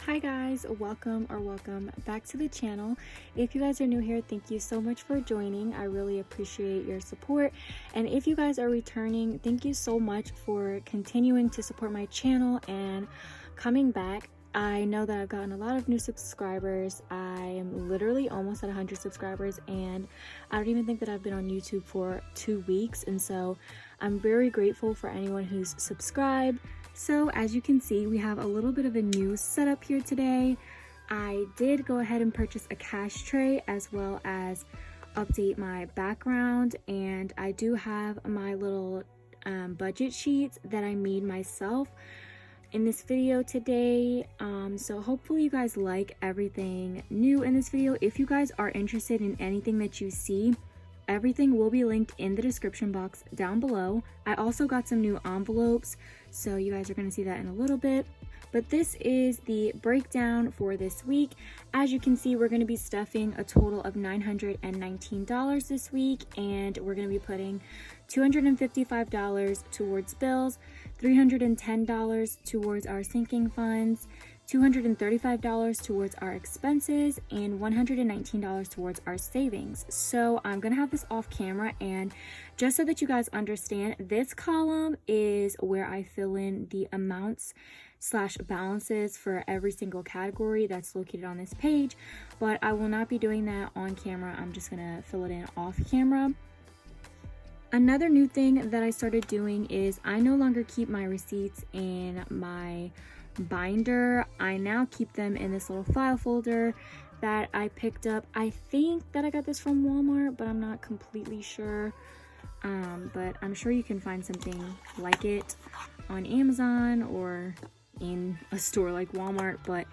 Hi guys, welcome back to the channel. If you guys are new here, thank you so much for joining. I really appreciate your support. And if you guys are returning, thank you so much for continuing to support my channel and coming back. I know that I've gotten a lot of new subscribers. I am literally almost at 100 subscribers, and I don't even think that I've been on YouTube for 2 weeks, and so I'm very grateful for anyone who's subscribed. So as you can see, we have a little bit of a new setup here today. I did go ahead and purchase a cash tray as well as update my background, and I do have my little budget sheets that I made myself in this video today. So hopefully you guys like everything new in this video. If you guys are interested in anything that you see, everything will be linked in the description box down below. I also got some new envelopes, so you guys are going to see that in a little bit. But this is the breakdown for this week. As you can see, we're going to be stuffing a total of $919 this week, and we're going to be putting $255 towards bills, $310 towards our sinking funds, $235 towards our expenses, and $119 towards our savings. So I'm gonna have this off camera, and just so that you guys understand, this column is where I fill in the amounts / balances for every single category that's located on this page, but I will not be doing that on camera. I'm just gonna fill it in off camera. Another new thing that I started doing is I no longer keep my receipts in my binder. I now keep them in this little file folder that I picked up. I think that I got this from Walmart, but I'm not completely sure. But I'm sure you can find something like it on Amazon or in a store like Walmart. But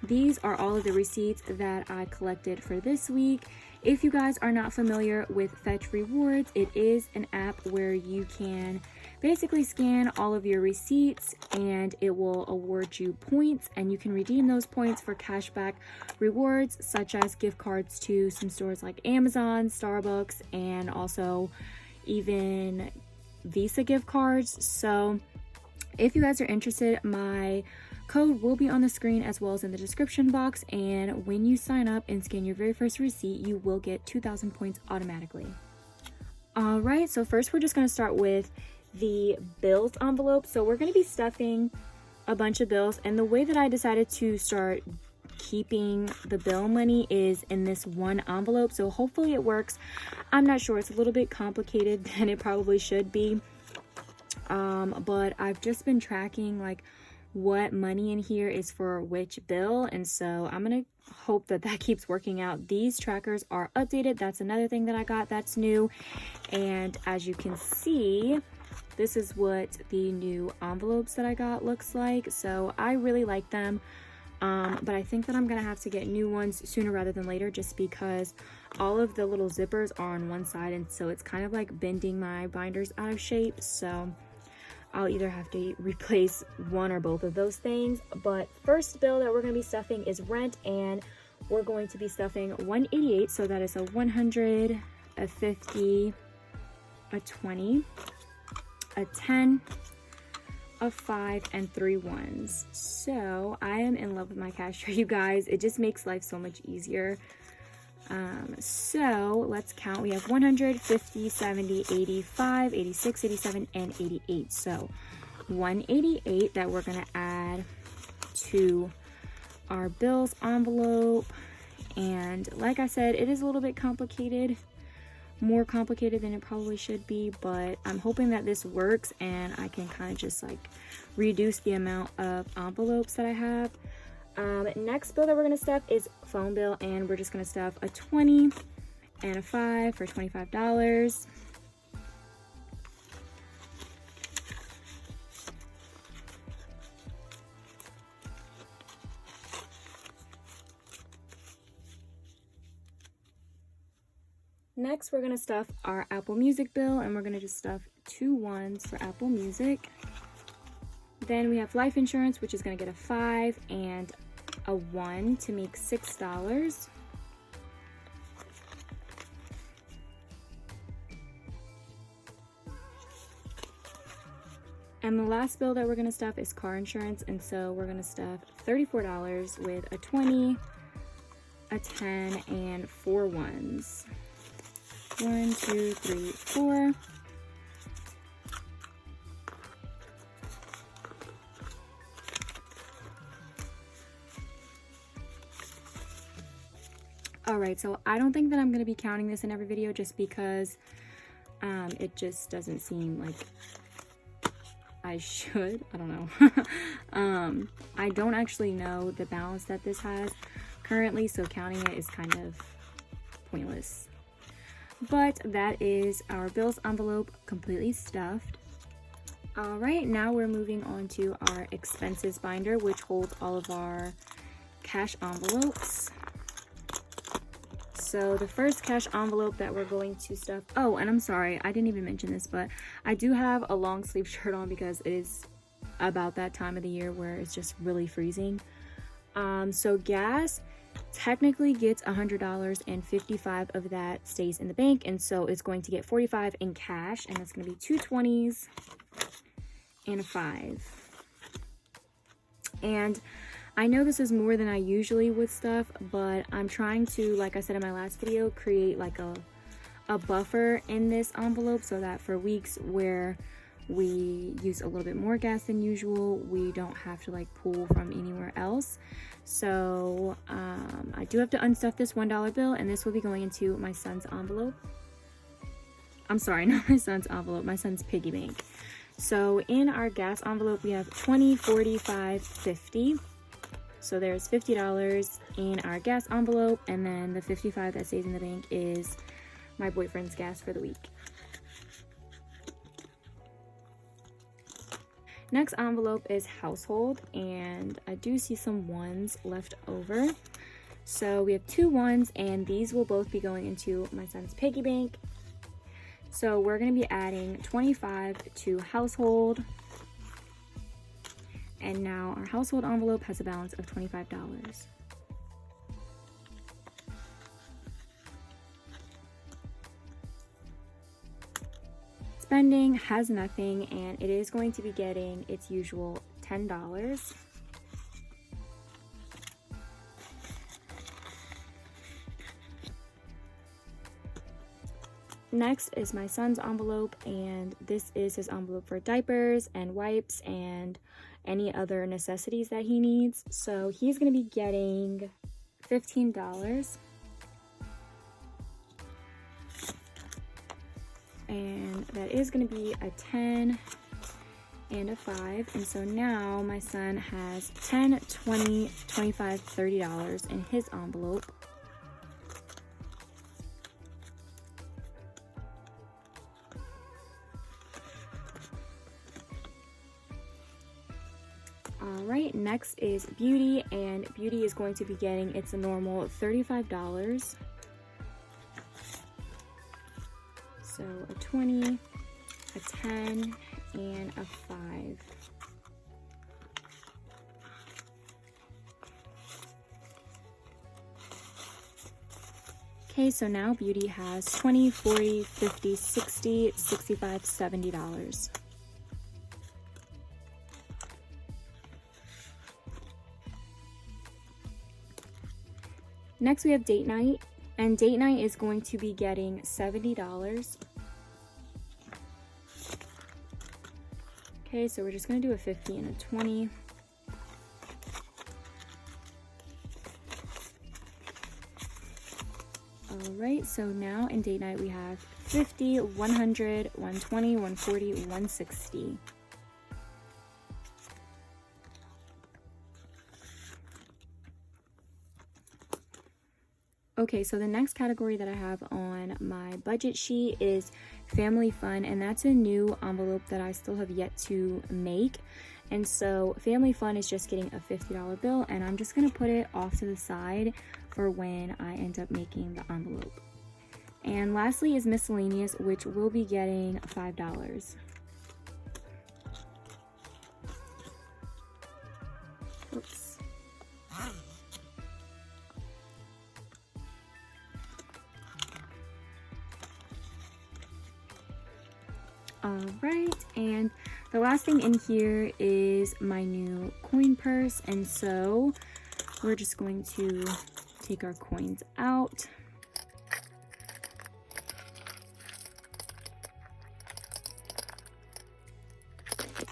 these are all of the receipts that I collected for this week. If you guys are not familiar with Fetch Rewards, it is an app where you can basically scan all of your receipts and it will award you points, and you can redeem those points for cashback rewards such as gift cards to some stores like Amazon, Starbucks, and also even Visa gift cards. So if you guys are interested, my code will be on the screen as well as in the description box, and when you sign up and scan your very first receipt, you will get 2,000 points automatically. All right, so first we're just going to start with the bills envelope. So we're going to be stuffing a bunch of bills, and the way that I decided to start keeping the bill money is in this one envelope. So hopefully it works. I'm not sure. It's a little bit complicated than it probably should be. But I've just been tracking like what money in here is for which bill, and so I'm gonna hope that that keeps working out. These trackers are updated. That's another thing that I got that's new, and as you can see, this is what the new envelopes that I got looks like. So I really like them, but I think that I'm gonna have to get new ones sooner rather than later, just because all of the little zippers are on one side, and so it's kind of like bending my binders out of shape. So I'll either have to replace one or both of those things. But first bill that we're going to be stuffing is rent, and we're going to be stuffing 188. So that is a 100, a 50, a 20, a 10, a 5, and 3 ones. So I am in love with my cash tray, you guys. It just makes life so much easier. So let's count. We have 100, 50, 70, 85, 86, 87, and 88. So 188 that we're going to add to our bills envelope. And like I said, it is a little bit complicated, more complicated than it probably should be, but I'm hoping that this works and I can kind of just like reduce the amount of envelopes that I have. Next bill that we're going to stuff is phone bill, and we're just going to stuff a 20 and a 5 for $25. Next, we're going to stuff our Apple Music bill, and we're going to just stuff 2 ones for Apple Music. Then we have life insurance, which is going to get a 5 and a 1 to make $6. And the last bill that we're gonna stuff is car insurance, and so we're gonna stuff $34 with a 20, a 10, and 4 ones. 1, 2, 3, 4. Alright, so I don't think that I'm going to be counting this in every video just because it just doesn't seem like I should. I don't know. I don't actually know the balance that this has currently, so counting it is kind of pointless. But that is our bills envelope completely stuffed. Alright, now we're moving on to our expenses binder, which holds all of our cash envelopes. So the first cash envelope that we're going to stuff, oh, and I'm sorry, I didn't even mention this, but I do have a long sleeve shirt on because it is about that time of the year where it's just really freezing. So gas technically gets $100 and 55 of that stays in the bank, and so it's going to get 45 in cash, and that's going to be 2 20s and a 5. And I know this is more than I usually would stuff, but I'm trying to, like I said in my last video, create like a buffer in this envelope so that for weeks where we use a little bit more gas than usual, we don't have to like pull from anywhere else. So I do have to unstuff this $1 bill, and this will be going into my son's envelope. I'm sorry, not my son's envelope, my son's piggy bank. So in our gas envelope, we have 20, 45, 50. So there's $50 in our gas envelope, and then the 55 that stays in the bank is my boyfriend's gas for the week. Next envelope is household, and I do see some ones left over. So we have 2 ones, and these will both be going into my son's piggy bank. So we're going to be adding 25 to household. And now our household envelope has a balance of $25. Spending has nothing, and it is going to be getting its usual $10. Next is my son's envelope, and this is his envelope for diapers and wipes and any other necessities that he needs. So he's going to be getting $15. And that is going to be a 10 and a 5. And so now my son has 10, 20, 25, $30 in his envelope. Alright, next is beauty, and beauty is going to be getting its normal $35. So a 20, a 10, and a 5. Okay, so now beauty has 20, 40, 50, 60, 65, $70. Next we have date night, and date night is going to be getting $70. Okay, so we're just going to do a 50 and a 20. Alright, so now in date night we have 50, 100, 120, 140, 160. Okay, so the next category that I have on my budget sheet is family fun, and that's a new envelope that I still have yet to make. And so family fun is just getting a $50 bill, and I'm just going to put it off to the side for when I end up making the envelope. And lastly is miscellaneous, which will be getting $5. Oops. Alright, and The last thing in here is my new coin purse, and so we're just going to take our coins out.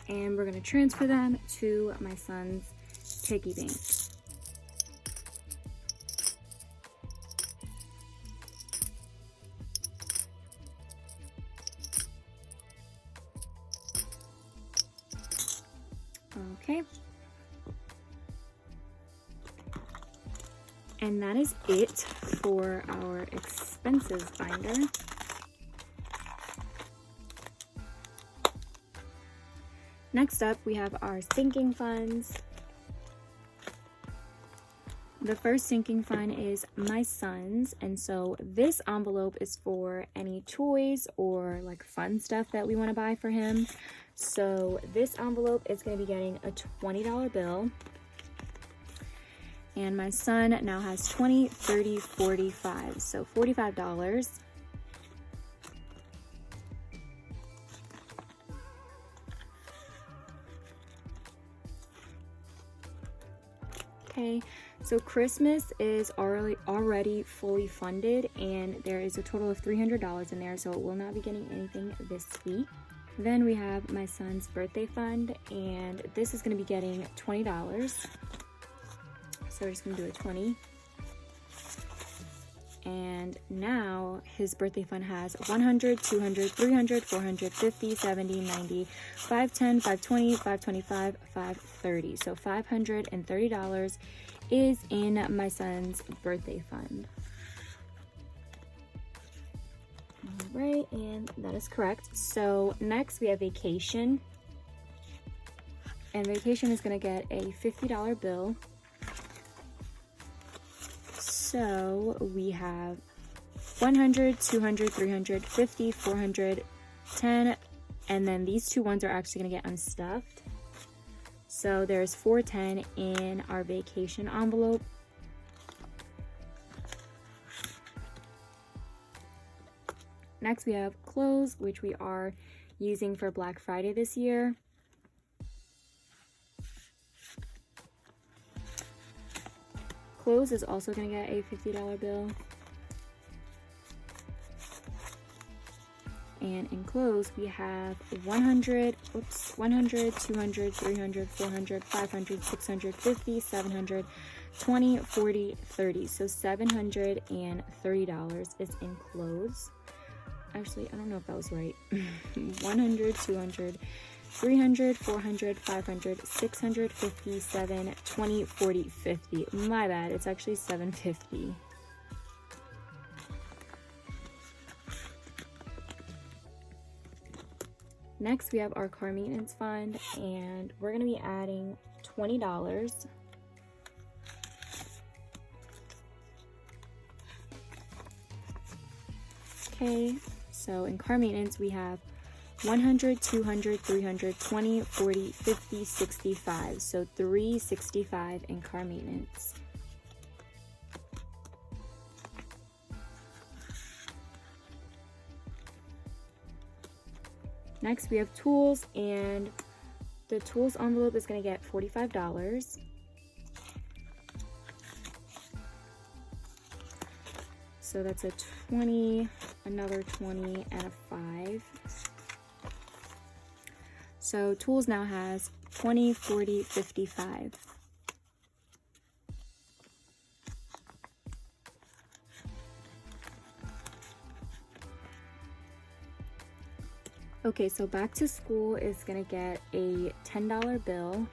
And we're going to transfer them to my son's piggy bank. Okay. And that is it for our expenses binder. Next up, we have our sinking funds. The first sinking fund is my son's, and so this envelope is for any toys or like fun stuff that we want to buy for him. So this envelope is going to be getting a $20 bill. And my son now has 20, 30, 45, so $45. Okay, so Christmas is already fully funded, and there is a total of $300 in there, so it will not be getting anything this week. Then we have my son's birthday fund, and this is going to be getting $20. So we're just going to do a 20. And now his birthday fund has 100, 200, 300, 400, 50, 70, 90, 510, 520, 525, 530. So $530 is in my son's birthday fund. All right, and that is correct. So next we have vacation. And vacation is going to get a $50 bill. So we have 100, 200, 300, 50, 400, 10, and then these two ones are actually going to get unstuffed. So there's 410 in our vacation envelope. Next we have clothes, which we are using for Black Friday this year. Clothes is also going to get a $50 bill. And in clothes, we have 100, 200, 300, 400, 500, 650, 700, 20, 40, 30. So $730 is in clothes. Actually, I don't know if that was right. 100, 200, 300, 400, 500, 650, 7, 20, 40, 50. My bad, it's actually $750. Next, we have our car maintenance fund, and we're going to be adding $20. Okay, so in car maintenance, we have 100, 200, 300, 20, 40, 50, 65. So $365 in car maintenance. Next, we have tools, and the tools envelope is going to get $45. So that's a 20, another 20, and a 5. So tools now has 20, 40, 55. Okay, so back to school is gonna get a $10 bill.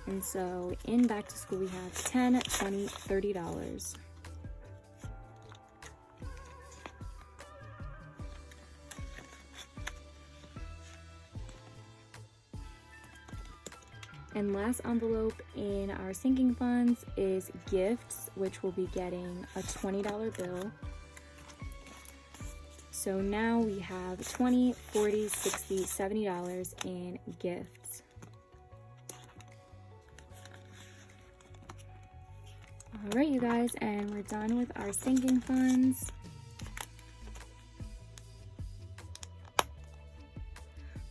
And so in back to school we have $10, $20, $30. And last envelope in our sinking funds is gifts, which will be getting a $20 bill. So now we have $20, $40, $60, $70 in gifts. All right, you guys, and we're done with our sinking funds.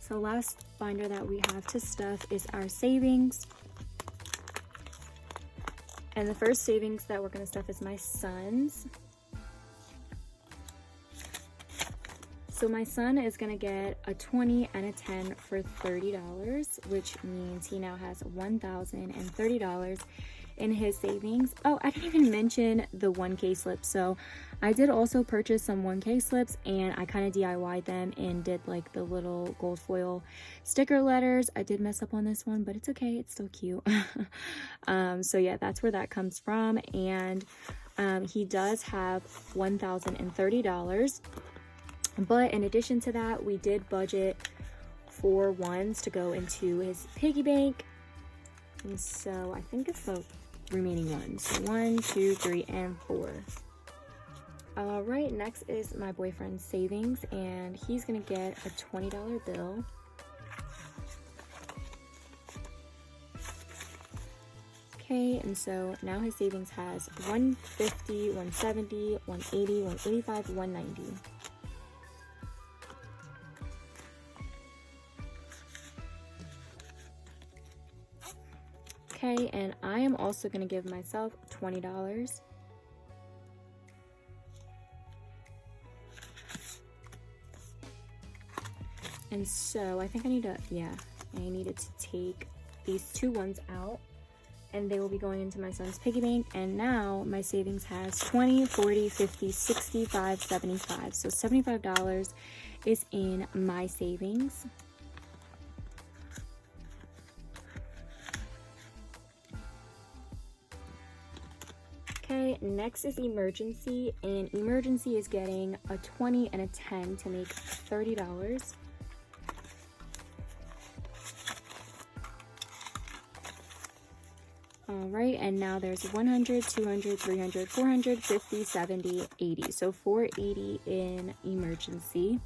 So last binder that we have to stuff is our savings. And the first savings that we're going to stuff is my son's. So my son is going to get a 20 and a 10 for $30, which means he now has $1,030 in his savings. Oh, I didn't even mention the 1K slips. So I did also purchase some 1K slips, and I kind of DIY'd them and did like the little gold foil sticker letters. I did mess up on this one, but it's okay, it's still cute. So yeah, that's where that comes from. And he does have $1,030, but in addition to that, we did budget for ones to go into his piggy bank. And so I think it's the remaining ones. So 1, 2, 3, and 4. All right, next is my boyfriend's savings, and he's gonna get a $20 bill. Okay, and so now his savings has 150, 170, 180, 185, 190. Okay, and I am also going to give myself $20. And so I think I needed to take these 2 ones out, and they will be going into my son's piggy bank. And now my savings has 20, 40, 50, 65, 75. So $75 is in my savings. Okay, next is emergency, and emergency is getting a 20 and a 10 to make $30. All right, and now there's 100, 200, 300, 400, 50, 70, 80. So 480 in emergency.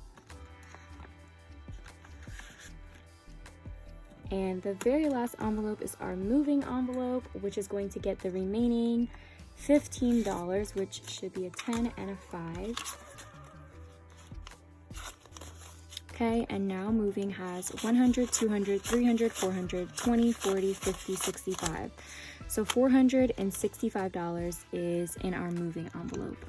And the very last envelope is our moving envelope, which is going to get the remaining $15, which should be a 10 and a 5. Okay, and now moving has 100, 200, 300, 400, 20, 40, 50, 65. So $465 is in our moving envelope.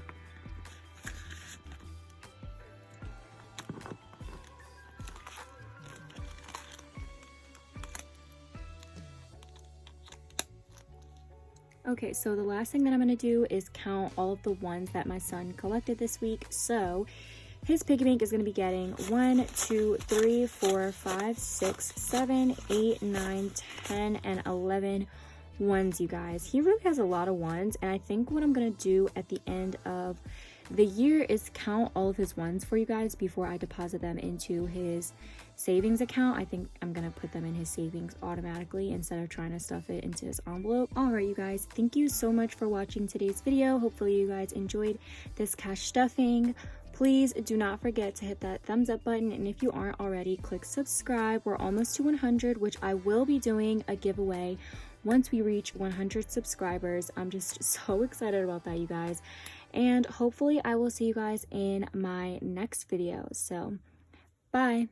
Okay, so the last thing that I'm going to do is count all of the ones that my son collected this week. So his piggy bank is going to be getting 1, 2, 3, 4, 5, 6, 7, 8, 9, 10, and 11 ones, you guys. He really has a lot of ones, and I think what I'm going to do at the end of the year is count all of his ones for you guys before I deposit them into his savings account. I think I'm gonna put them in his savings automatically instead of trying to stuff it into his envelope. All right, you guys, thank you so much for watching today's video. Hopefully you guys enjoyed this cash stuffing. Please do not forget to hit that thumbs up button, and if you aren't already, click subscribe. We're almost to 100, which I will be doing a giveaway once we reach 100 subscribers. I'm just so excited about that, you guys. And hopefully I will see you guys in my next video. So, bye.